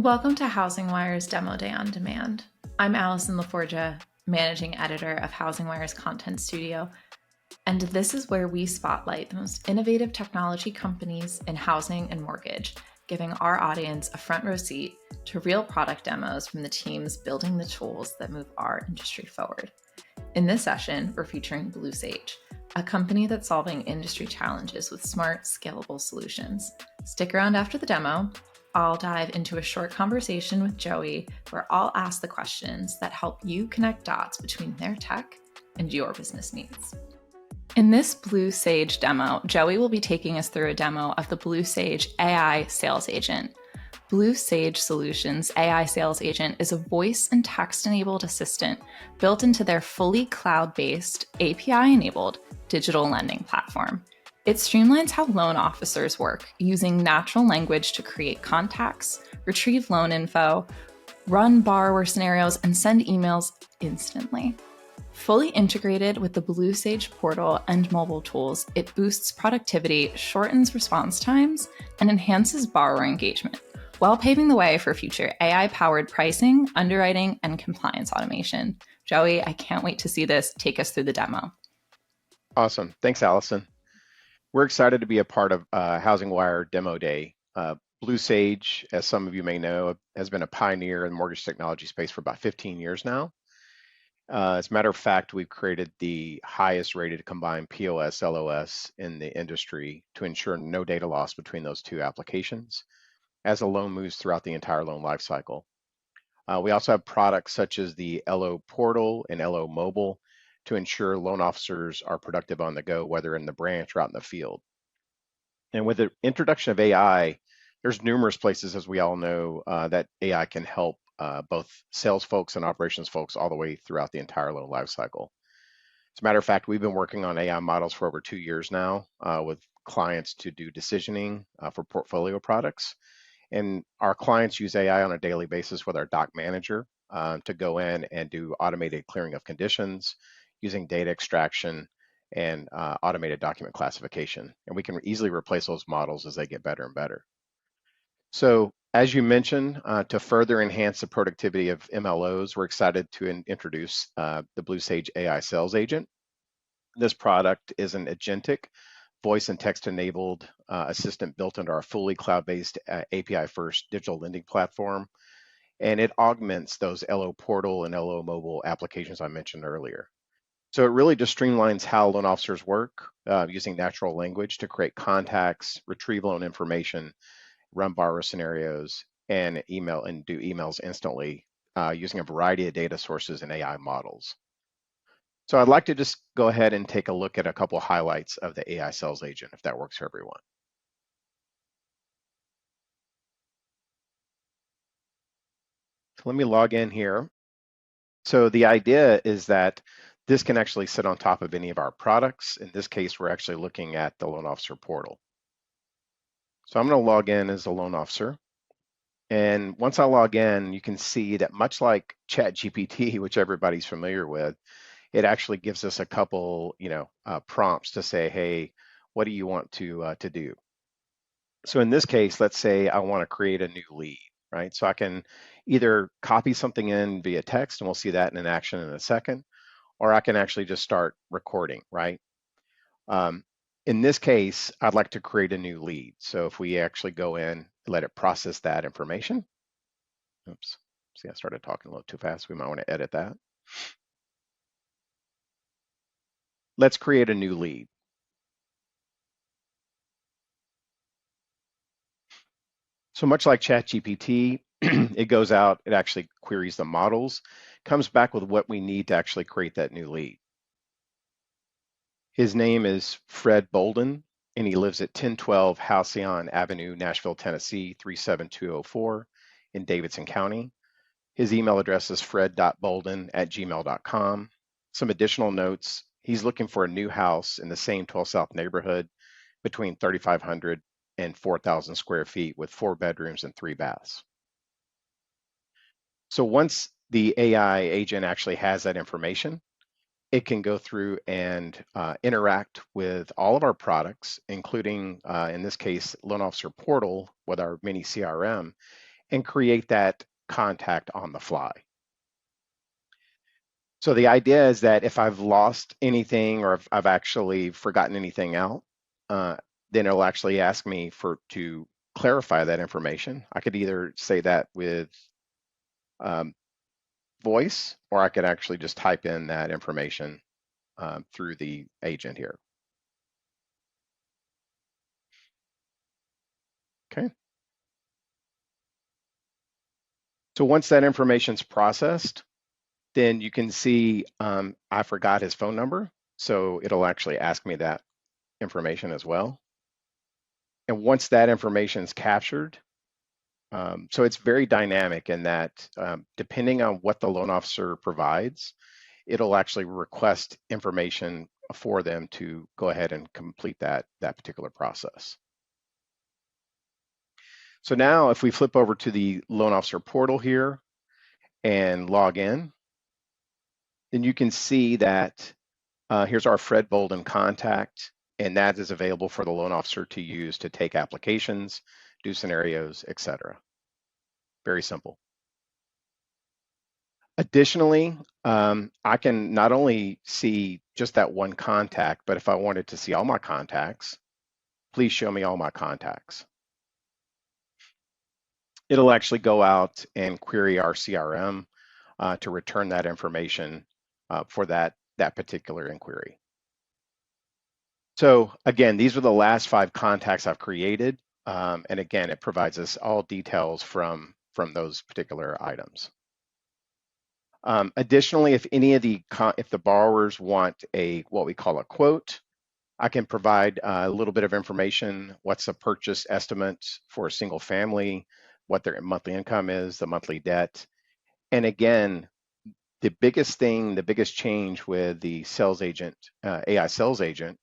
Welcome to HousingWire's Demo Day on Demand. I'm Allison LaForgia, Managing Editor of HousingWire's Content Studio, and this is where we spotlight the most innovative technology companies in housing and mortgage, giving our audience a front row seat to real product demos from the teams building the tools that move our industry forward. In this session, we're featuring Blue Sage, a company that's solving industry challenges with smart, scalable solutions. Stick around after the demo. I'll dive into a short conversation with Joey where I'll ask the questions that help you connect dots between their tech and your business needs. In this Blue Sage demo, Joey will be taking us through a demo of the Blue Sage AI Sales Agent. Blue Sage Solutions AI Sales Agent is a voice and text-enabled assistant built into their fully cloud-based, API-enabled digital lending platform. It streamlines how loan officers work, using natural language to create contacts, retrieve loan info, run borrower scenarios, and send emails instantly. Fully integrated with the Blue Sage portal and mobile tools, it boosts productivity, shortens response times, and enhances borrower engagement, while paving the way for future AI-powered pricing, underwriting, and compliance automation. Joey, I can't wait to see this. Take us through the demo. Awesome. Thanks, Allison. We're excited to be a part of HousingWire Demo Day. Blue Sage, as some of you may know, has been a pioneer in the mortgage technology space for about 15 years now. As a matter of fact, we've created the highest rated combined POS LOS in the industry to ensure no data loss between those two applications as a loan moves throughout the entire loan lifecycle. We also have products such as the LO Portal and LO Mobile to ensure loan officers are productive on the go, whether in the branch or out in the field. And with the introduction of AI, there's numerous places, as we all know, that AI can help both sales folks and operations folks all the way throughout the entire loan lifecycle. As a matter of fact, we've been working on AI models for over 2 years now with clients to do decisioning for portfolio products. And our clients use AI on a daily basis with our doc manager to go in and do automated clearing of conditions using data extraction and automated document classification. And we can easily replace those models as they get better and better. So as you mentioned, to further enhance the productivity of MLOs, we're excited to introduce the Blue Sage AI Sales Agent. This product is an agentic voice and text-enabled assistant built into our fully cloud-based API-first digital lending platform. And it augments those LO Portal and LO Mobile applications I mentioned earlier. So it really just streamlines how loan officers work using natural language to create contacts, retrieve loan information, run borrower scenarios, and do emails instantly using a variety of data sources and AI models. So I'd like to just go ahead and take a look at a couple of highlights of the AI Sales Agent, if that works for everyone. So let me log in here. So the idea is that this can actually sit on top of any of our products. In this case, we're actually looking at the loan officer portal. So I'm going to log in as a loan officer. And once I log in, you can see that much like ChatGPT, which everybody's familiar with, it actually gives us a couple, prompts to say, hey, what do you want to do? So in this case, let's say I want to create a new lead, right? So I can either copy something in via text, and we'll see that in action in a second, or I can actually just start recording, right? In this case, I'd like to create a new lead. So if we actually go in, let it process that information. Oops, see, I started talking a little too fast. We might want to edit that. Let's create a new lead. So much like ChatGPT, it goes out, it actually queries the models, comes back with what we need to actually create that new lead. His name is Fred Bolden, and he lives at 1012 Halcyon Avenue, Nashville, Tennessee, 37204 in Davidson County. His email address is fred.bolden@gmail.com. Some additional notes: he's looking for a new house in the same 12 South neighborhood between 3,500 and 4,000 square feet with 4 bedrooms and 3 baths. So once the AI agent actually has that information, it can go through and interact with all of our products, including, in this case, Loan Officer Portal with our mini CRM, and create that contact on the fly. So the idea is that if I've lost anything or if I've actually forgotten anything out, then it'll actually ask me to clarify that information. I could either say that with voice, or I could actually just type in that information through the agent here. Okay. So once that information's processed, then you can see I forgot his phone number. So it'll actually ask me that information as well. And once that information is captured, so it's very dynamic in that depending on what the loan officer provides, it'll actually request information for them to go ahead and complete that particular process. So now if we flip over to the loan officer portal here and log in, then you can see that here's our Fred Bolden contact, and that is available for the loan officer to use to take applications, do scenarios, etc. Very simple. Additionally, I can not only see just that one contact, but if I wanted to see all my contacts, please show me all my contacts. It'll actually go out and query our CRM to return that information for that particular inquiry. So again, these are the last 5 contacts I've created. And again, it provides us all details from those particular items. Additionally, if the borrowers want what we call a quote, I can provide a little bit of information. What's the purchase estimate for a single family, what their monthly income is, the monthly debt. And again, the biggest change with the sales agent, AI sales agent,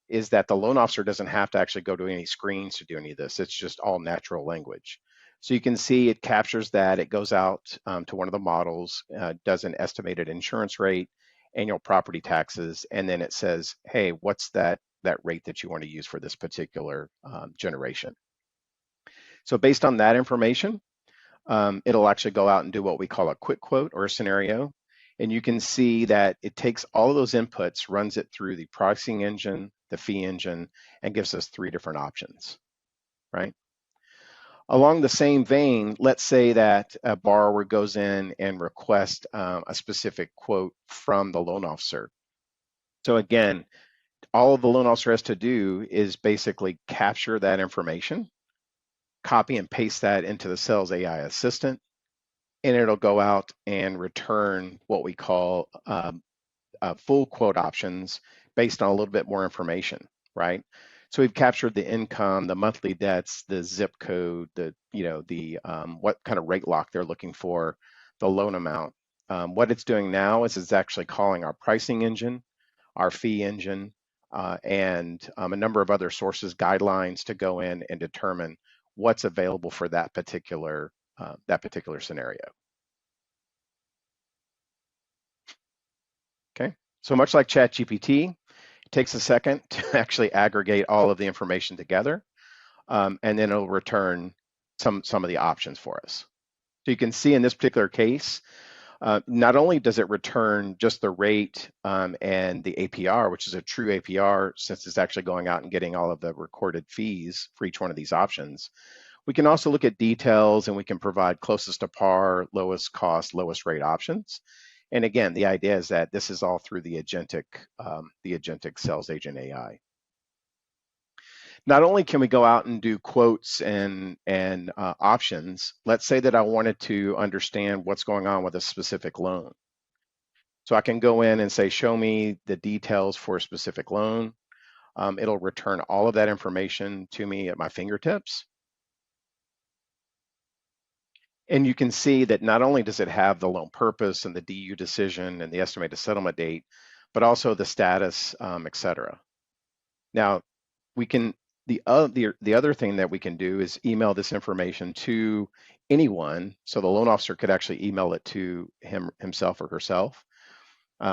is that the loan officer doesn't have to actually go to any screens to do any of this. It's just all natural language. So you can see it captures that. It goes out to one of the models, does an estimated insurance rate, annual property taxes, and then it says, hey, what's that rate that you want to use for this particular generation? So based on that information, it'll actually go out and do what we call a quick quote or a scenario. And you can see that it takes all of those inputs, runs it through the pricing engine, the fee engine, and gives us 3 different options, right? Along the same vein, let's say that a borrower goes in and requests a specific quote from the loan officer. So again, all the loan officer has to do is basically capture that information, copy and paste that into the sales AI assistant, and it'll go out and return what we call full quote options based on a little bit more information, right? So we've captured the income, the monthly debts, the zip code, what kind of rate lock they're looking for, the loan amount. What it's doing now is it's actually calling our pricing engine, our fee engine, and a number of other sources, guidelines to go in and determine what's available for that particular scenario. Okay, so much like ChatGPT, it takes a second to actually aggregate all of the information together, and then it'll return some of the options for us. So you can see in this particular case, not only does it return just the rate and the APR, which is a true APR, since it's actually going out and getting all of the recorded fees for each one of these options, we can also look at details and we can provide closest to par, lowest cost, lowest rate options. And again, the idea is that this is all through the agentic sales agent AI. Not only can we go out and do quotes and options, let's say that I wanted to understand what's going on with a specific loan. So I can go in and say, show me the details for a specific loan. It'll return all of that information to me at my fingertips. And you can see that not only does it have the loan purpose and the DU decision and the estimated settlement date, but also the status, et cetera. Now, we can, the other thing that we can do is email this information to anyone. So the loan officer could actually email it to himself or herself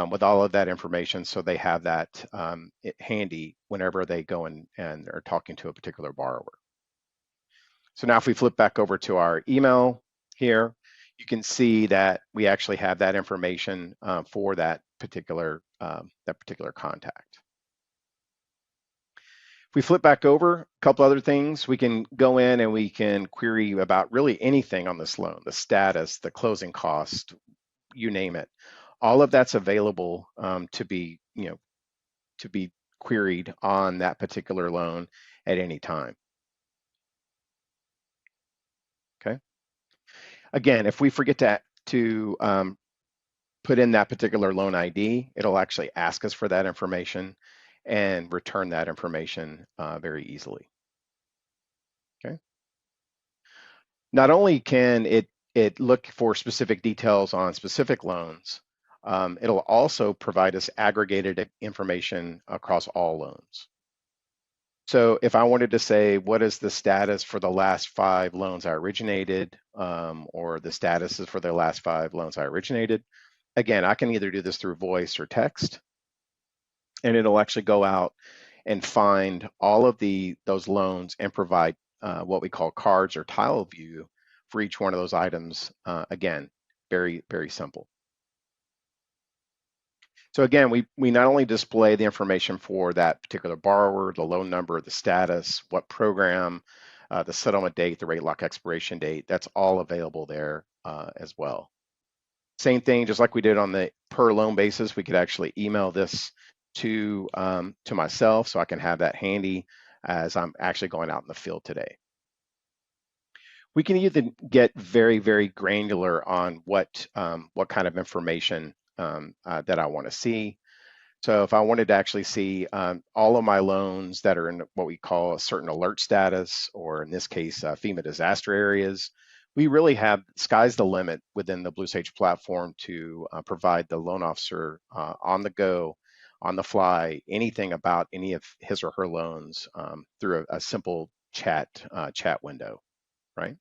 with all of that information, so they have that handy whenever they go and are talking to a particular borrower. So now if we flip back over to our email, here, you can see that we actually have that information for that particular contact. If we flip back over, a couple other things, we can go in and we can query about really anything on this loan, the status, the closing cost, you name it. All of that's available to be, to be queried on that particular loan at any time. Okay. Again, if we forget to put in that particular loan ID, it'll actually ask us for that information and return that information very easily. Okay. Not only can it look for specific details on specific loans, it'll also provide us aggregated information across all loans. So if I wanted to say, what is the status for the last 5 loans I originated, or the statuses for the last 5 loans I originated, again, I can either do this through voice or text, and it'll actually go out and find all of those loans and provide what we call cards or tile view for each one of those items. Again, very, very simple. So again, we not only display the information for that particular borrower, the loan number, the status, what program, the settlement date, the rate lock expiration date, that's all available there as well. Same thing, just like we did on the per loan basis, we could actually email this to myself so I can have that handy as I'm actually going out in the field today. We can even get very, very granular on what kind of information that I want to see. So if I wanted to actually see all of my loans that are in what we call a certain alert status, or in this case, FEMA disaster areas, we really have sky's the limit within the Blue Sage platform to provide the loan officer on the go, on the fly, anything about any of his or her loans through a simple chat window, right?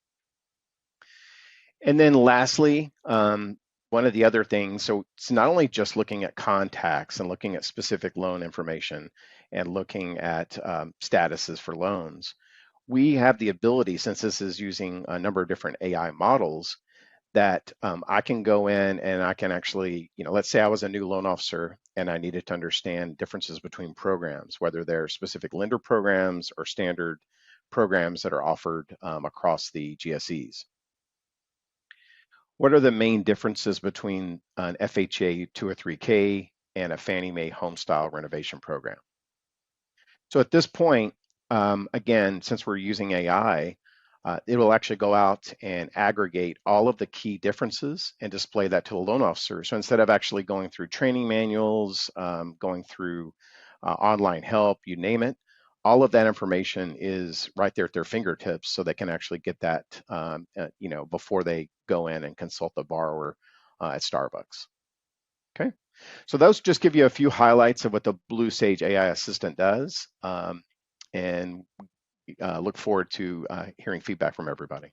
And then lastly, one of the other things, so it's not only just looking at contacts and looking at specific loan information and looking at statuses for loans, we have the ability, since this is using a number of different AI models, that I can go in and I can actually, let's say I was a new loan officer and I needed to understand differences between programs, whether they're specific lender programs or standard programs that are offered across the GSEs. What are the main differences between an FHA 203K and a Fannie Mae home-style renovation program? So at this point, again, since we're using AI, it will actually go out and aggregate all of the key differences and display that to the loan officer. So instead of actually going through training manuals, going through online help, you name it, all of that information is right there at their fingertips, so they can actually get that, before they go in and consult the borrower at Starbucks. Okay, so those just give you a few highlights of what the Blue Sage AI Assistant does, and look forward to hearing feedback from everybody.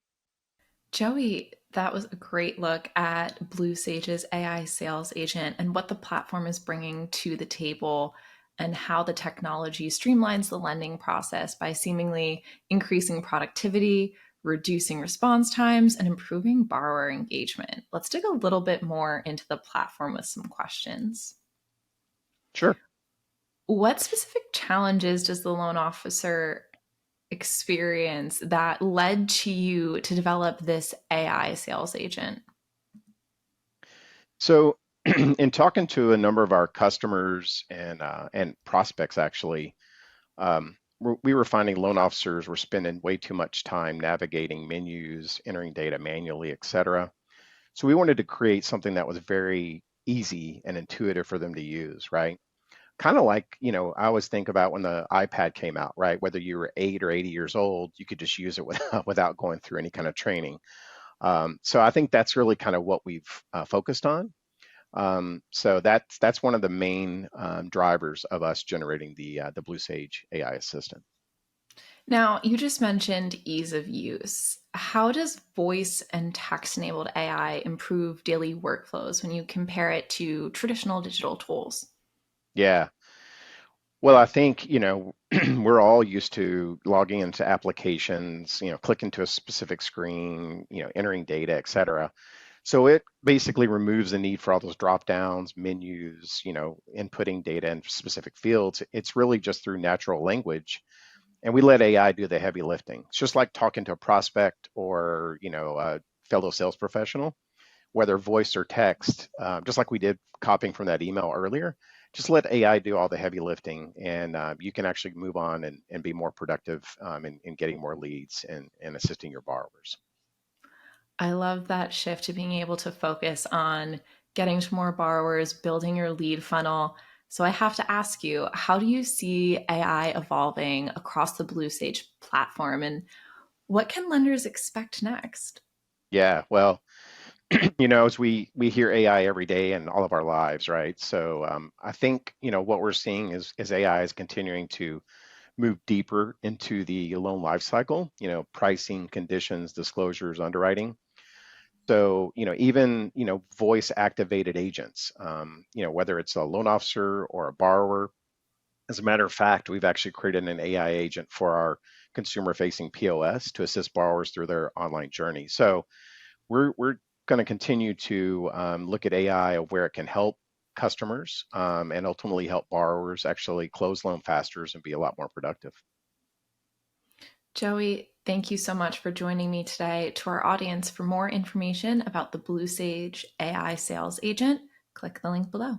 Joey, that was a great look at Blue Sage's AI sales agent and what the platform is bringing to the table and how the technology streamlines the lending process by seemingly increasing productivity, reducing response times, and improving borrower engagement. Let's dig a little bit more into the platform with some questions. Sure. What specific challenges does the loan officer experience that led to you to develop this AI sales agent? So, in talking to a number of our customers and prospects, actually, we were finding loan officers were spending way too much time navigating menus, entering data manually, et cetera. So we wanted to create something that was very easy and intuitive for them to use, right? Kind of like, I always think about when the iPad came out, right? Whether you were 8 or 80 years old, you could just use it without going through any kind of training. So I think that's really kind of what we've focused on. So that's one of the main drivers of us generating the Blue Sage AI Assistant. Now, you just mentioned ease of use. How does voice and text enabled AI improve daily workflows when you compare it to traditional digital tools? Yeah. Well, I think, we're all used to logging into applications, clicking to a specific screen, entering data, et cetera. So it basically removes the need for all those drop downs, menus, inputting data in specific fields. It's really just through natural language. And we let AI do the heavy lifting. It's just like talking to a prospect or, a fellow sales professional, whether voice or text, just like we did copying from that email earlier. Just let AI do all the heavy lifting, and you can actually move on and be more productive in getting more leads and assisting your borrowers. I love that shift to being able to focus on getting to more borrowers, building your lead funnel. So I have to ask you, how do you see AI evolving across the Blue Sage platform and what can lenders expect next? Yeah, well, as we hear AI every day in all of our lives, right? So I think what we're seeing is AI is continuing to move deeper into the loan life cycle. Pricing, conditions, disclosures, underwriting. So, even, voice activated agents, whether it's a loan officer or a borrower. As a matter of fact, we've actually created an AI agent for our consumer facing POS to assist borrowers through their online journey. So we're going to continue to look at AI of where it can help customers and ultimately help borrowers actually close loan faster and be a lot more productive. Joey, thank you so much for joining me today. To our audience, for more information about the Blue Sage AI sales agent, click the link below.